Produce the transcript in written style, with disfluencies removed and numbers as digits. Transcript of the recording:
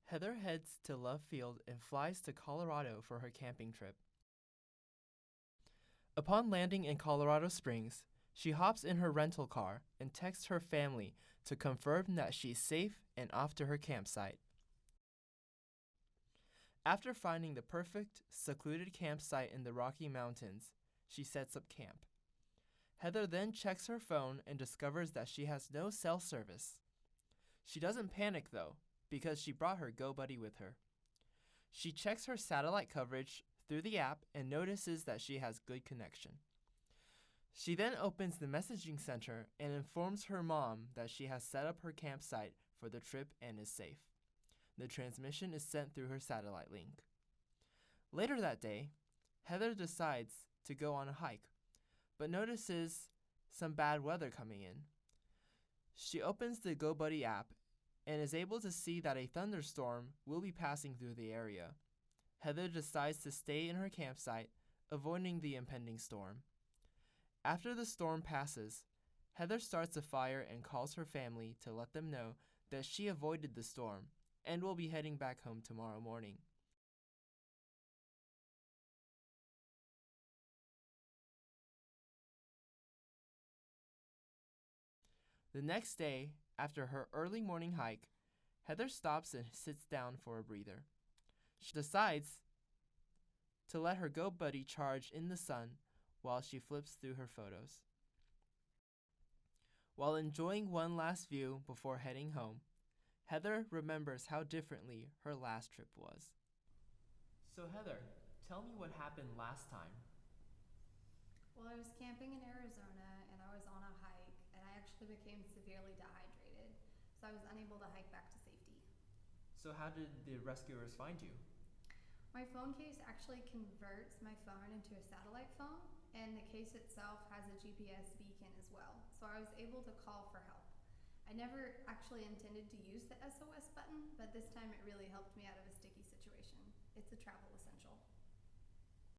Heather heads to Love Field and flies to Colorado for her camping trip. Upon landing in Colorado Springs, she hops in her rental car and texts her family to confirm that she's safe and off to her campsite. After finding the perfect, secluded campsite in the Rocky Mountains, she sets up camp. Heather then checks her phone and discovers that she has no cell service. She doesn't panic though, because she brought her GoBuddy with her. She checks her satellite coverage through the app and notices that she has good connection. She then opens the messaging center and informs her mom that she has set up her campsite for the trip and is safe. The transmission is sent through her satellite link. Later that day, Heather decides to go on a hike, but notices some bad weather coming in. She opens the GoBuddy app and is able to see that a thunderstorm will be passing through the area. Heather decides to stay in her campsite, avoiding the impending storm. After the storm passes, Heather starts a fire and calls her family to let them know that she avoided the storm and will be heading back home tomorrow morning. The next day, after her early morning hike, Heather stops and sits down for a breather. She decides to let her GoBuddy charge in the sun while she flips through her photos. While enjoying one last view before heading home, Heather remembers how differently her last trip was. So Heather, tell me what happened last time. Well, I was camping in Arizona and I was on a hike and I actually became severely dehydrated, so I was unable to hike back to safety. So how did the rescuers find you? My phone case actually converts my phone into a satellite phone, and the case itself has a GPS beacon as well, so I was able to call for help. I never actually intended to use the SOS button, but this time it really helped me out of a sticky situation. It's a travel essential.